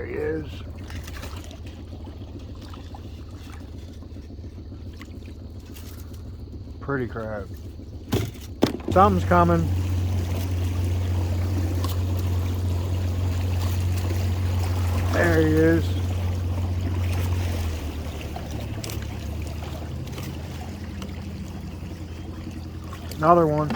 There he is. Pretty crab. Something's coming. There he is. Another one.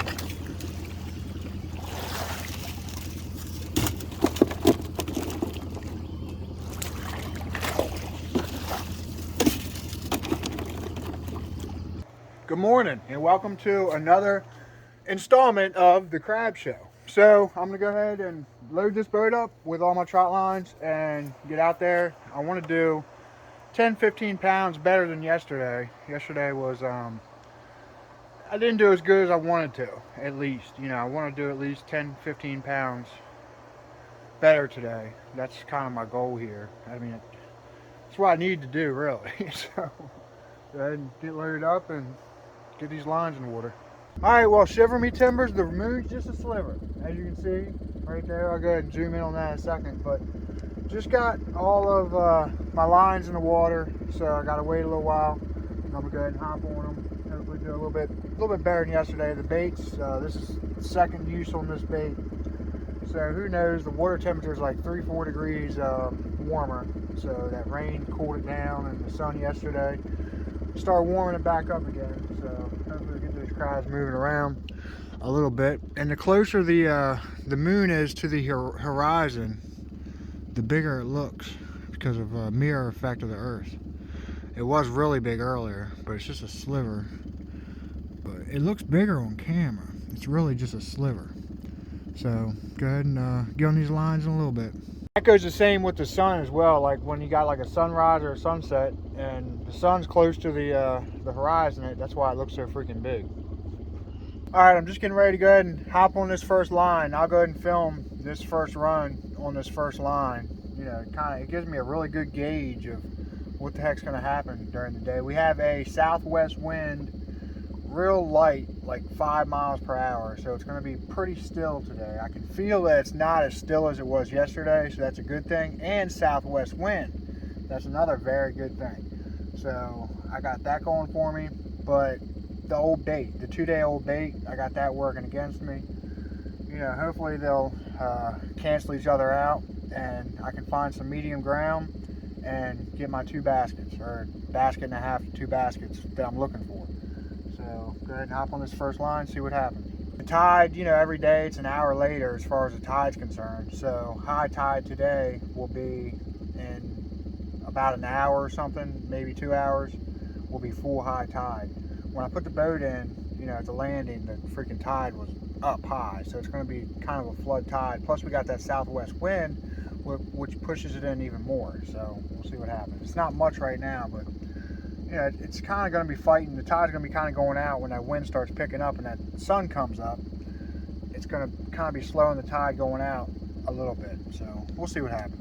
Good morning and welcome to another installment of the Crab Show. So I'm gonna go ahead and load this boat up with all my trot lines and get out there. I want to do 10-15 pounds better than yesterday. Yesterday was I didn't do as good as I wanted to, at least. You know, I want to do at least 10-15 pounds better today. That's kind of my goal here. I mean, it's what I need to do, really. So go ahead and get loaded up and get these lines in the water. Alright, well, shiver me timbers, the moon's just a sliver, as you can see right there. I'll go ahead and zoom in on that in a second, but just got all of my lines in the water, so I gotta wait a little while. I'm gonna go ahead and hop on them. Hopefully do a little bit better than yesterday. The baits, this is second use on this bait, so who knows, the water temperature is like 3-4 degrees warmer, so that rain cooled it down, and the sun yesterday started warming it back up again, so hopefully we get those crabs moving around a little bit. And the closer the moon is to the horizon, the bigger it looks because of a mirror effect of the earth. It was really big earlier, but it's just a sliver. But it looks bigger on camera. It's really just a sliver. So go ahead and get on these lines in a little bit. That goes the same with the sun as well. Like when you got like a sunrise or a sunset and the sun's close to the horizon, that's why it looks so freaking big. Alright, I'm just getting ready to go ahead and hop on this first line. I'll go ahead and film this first run on this first line. You know, it gives me a really good gauge of what the heck's going to happen during the day. We have a southwest wind, real light, like 5 miles per hour, so it's going to be pretty still today. I can feel that it's not as still as it was yesterday, so that's a good thing. And southwest wind, that's another very good thing. So I got that going for me. But the old bait, the 2-day-old bait, I got that working against me. You know, hopefully they'll cancel each other out and I can find some medium ground and get my 2 baskets, or basket and a half to 2 baskets that I'm looking for. So go ahead and hop on this first line, see what happens. The tide, you know, every day it's an hour later as far as the tide's concerned. So high tide today will be in about an hour or something, maybe 2 hours, will be full high tide. When I put the boat in, you know, at the landing, the freaking tide was up high. So it's going to be kind of a flood tide. Plus we got that southwest wind, which pushes it in even more. So we'll see what happens. It's not much right now, but you know, it's kind of going to be fighting. The tide's going to be kind of going out when that wind starts picking up and that sun comes up. It's going to kind of be slowing the tide going out a little bit. So we'll see what happens.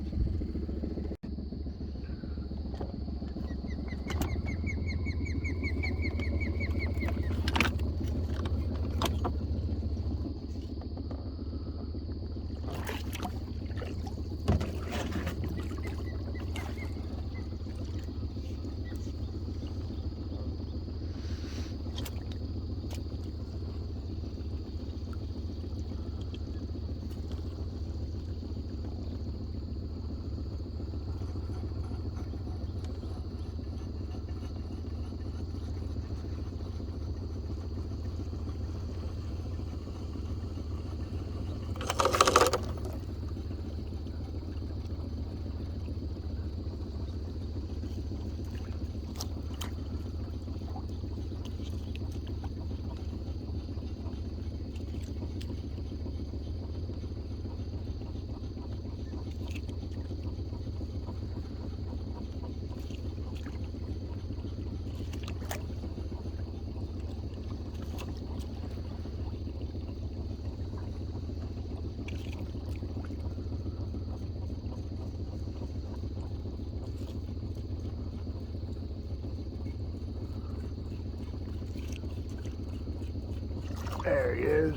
There he is.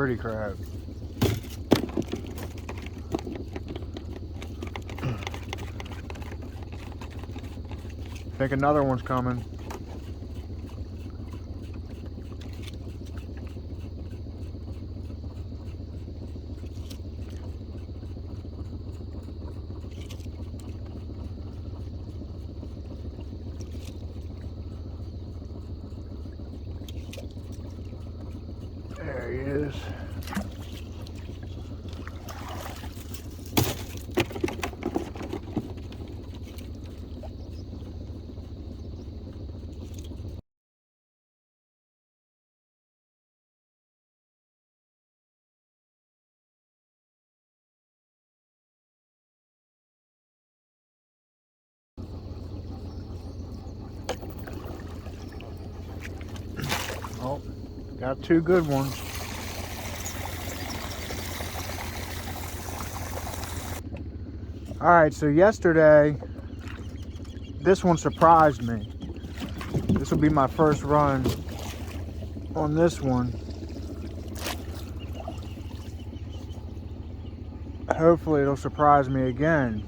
pretty crab. I think another one's coming. There he is. Oh, got two good ones. Alright, so yesterday, this one surprised me. This will be my first run on this one. Hopefully it'll surprise me again.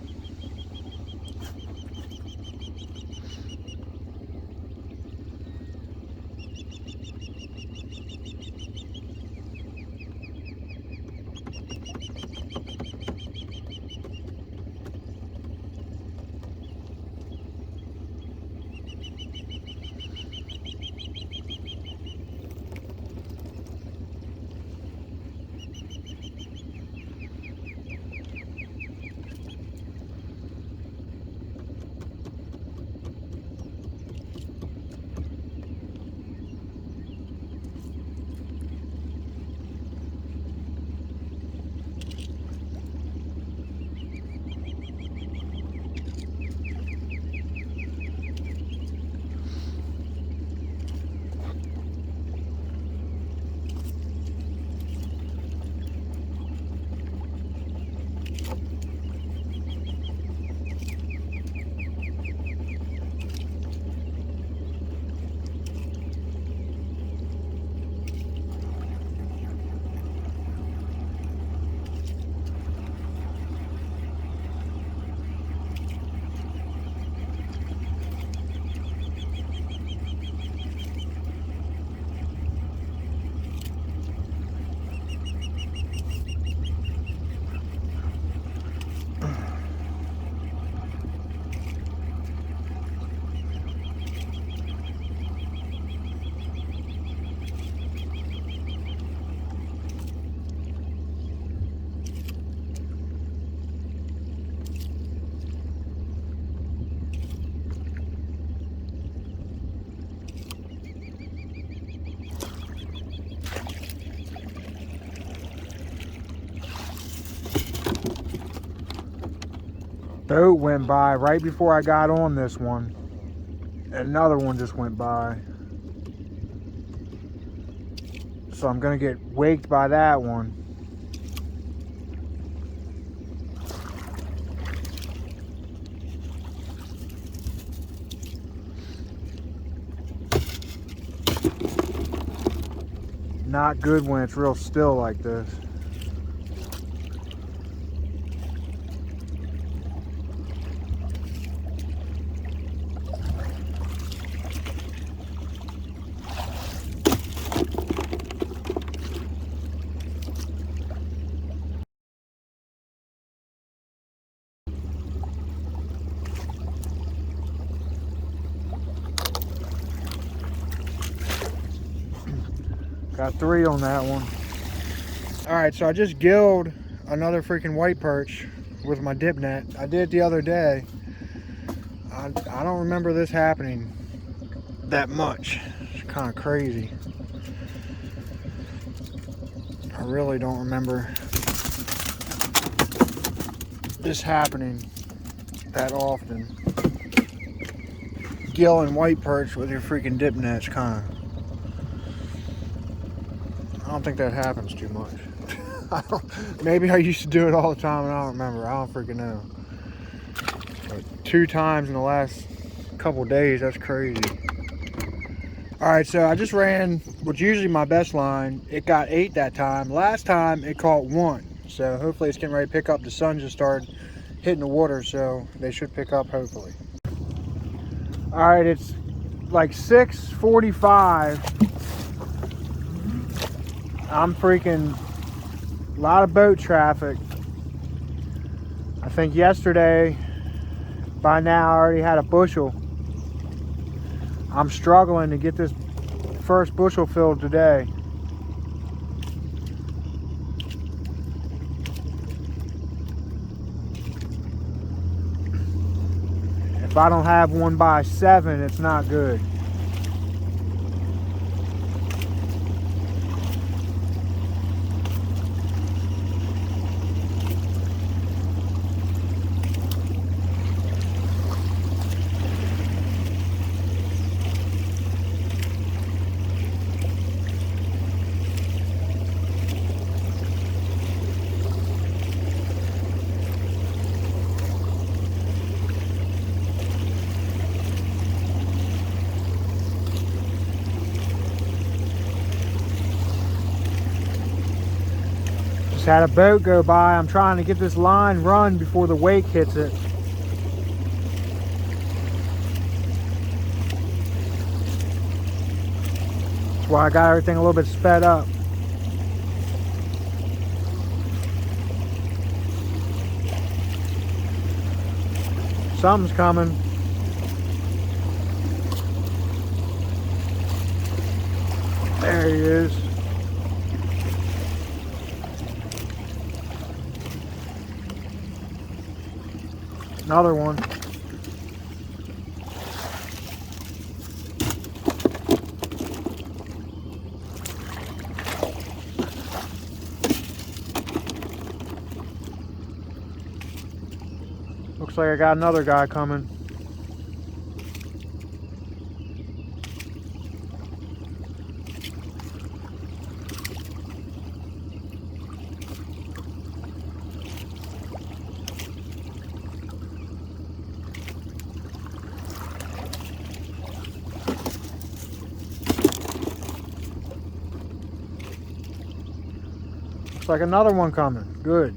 Boat went by right before I got on this one. Another one just went by. So I'm gonna get waked by that one. Not good when it's real still like this. Got three on that one. Alright, so I just gilled another freaking white perch with my dip net. I did it the other day. I don't remember this happening that much. It's kind of crazy. I really don't remember this happening that often. Gilling white perch with your freaking dip net's kind of... I don't think that happens too much. Maybe I used to do it all the time and I don't remember. I don't freaking know. But 2 times in the last couple days, that's crazy. Alright, so I just ran what's usually my best line. It got 8 that time. Last time it caught 1. So hopefully it's getting ready to pick up. The sun just started hitting the water, so they should pick up hopefully. Alright, it's like 6:45. I'm freaking a lot of boat traffic. I think yesterday by now I already had a bushel. I'm struggling to get this first bushel filled today. If I don't have one by 7, it's not good. Just had a boat go by. I'm trying to get this line run before the wake hits it. That's why I got everything a little bit sped up. Something's coming. There he is. Another one. Looks like I got another guy coming. Looks like another one coming. Good.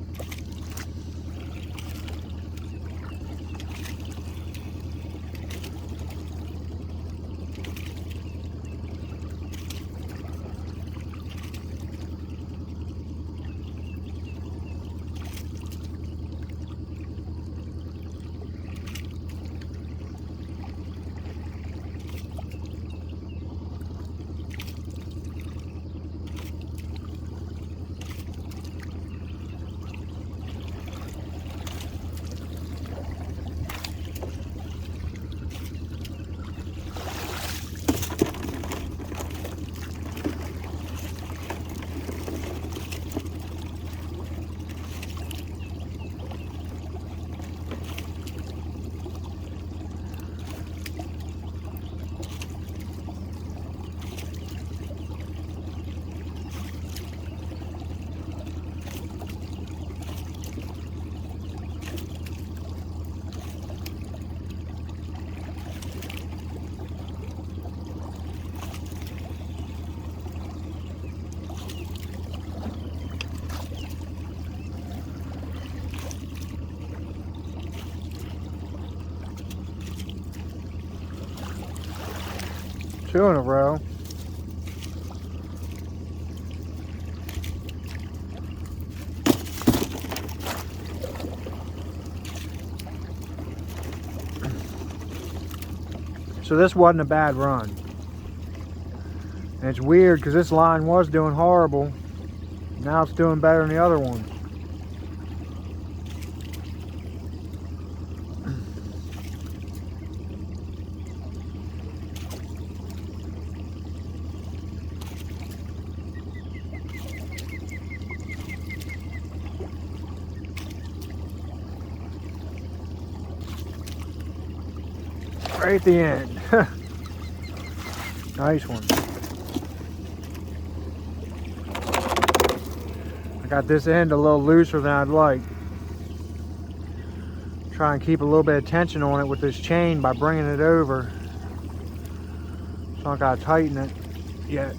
Two in a row. So this wasn't a bad run. And it's weird because this line was doing horrible. Now it's doing better than the other one. Right at the end. Nice one. I got this end a little looser than I'd like. Try and keep a little bit of tension on it with this chain by bringing it over. So I gotta tighten it yet.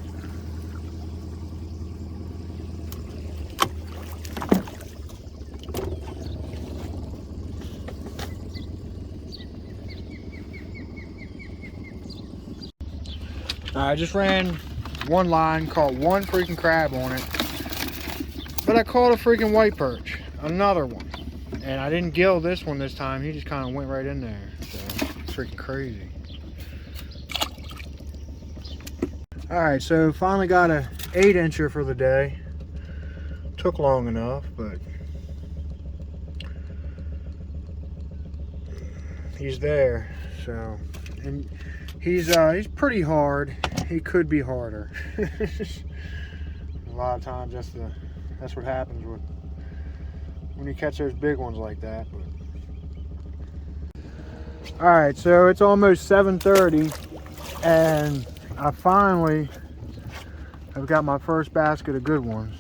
I just ran one line, caught one freaking crab on it, but I caught a freaking white perch, another one, and I didn't gill this one this time. He just kind of went right in there, so it's freaking crazy. All right, so finally got a 8-incher for the day. Took long enough, but he's there. So, and he's pretty hard. He could be harder. A lot of times that's what happens when you catch those big ones like that. But all right, so it's almost 7:30, and I finally have got my first basket of good ones.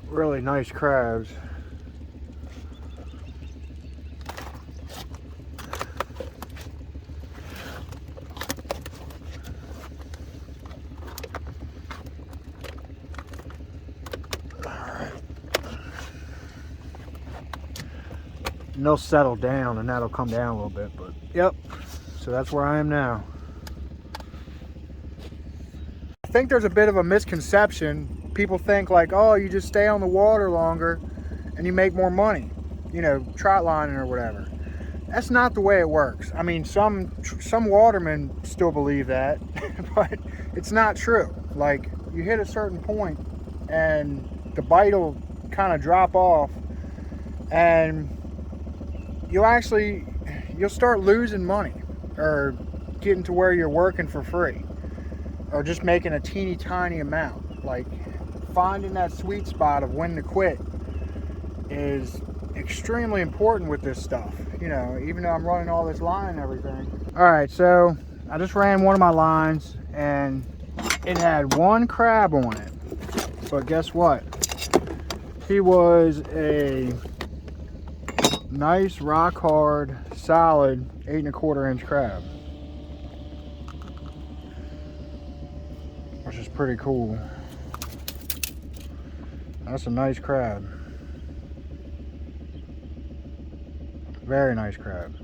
Really nice crabs. And they'll settle down and that'll come down a little bit, but yep, so that's where I am now. I think there's a bit of a misconception. People think like, oh, you just stay on the water longer and you make more money, you know, trot lining or whatever. That's not the way it works. I mean, some watermen still believe that, but it's not true. Like, you hit a certain point and the bite will kind of drop off, and you'll start losing money, or getting to where you're working for free, or just making a teeny tiny amount. Like, finding that sweet spot of when to quit is extremely important with this stuff, you know, even though I'm running all this line and everything. All right, so I just ran one of my lines and it had one crab on it, but guess what? He was a nice, rock hard, solid 8 1/4 inch crab, which is pretty cool. That's a nice crab. Very nice crab.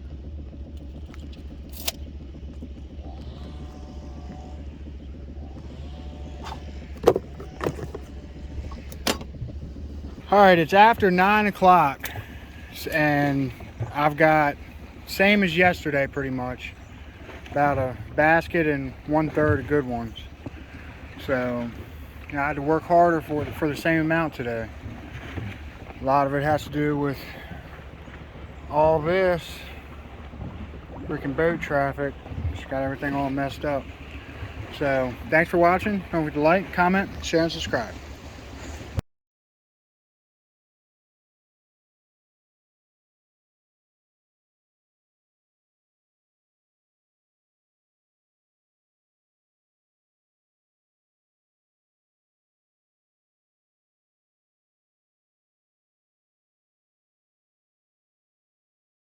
All right, it's after 9 o'clock and I've got, same as yesterday pretty much, about a basket and 1/3 of good ones. So I had to work harder for the same amount today. A lot of it has to do with all this freaking boat traffic. Just got everything all messed up. So thanks for watching. Don't forget to like, comment, share, and subscribe.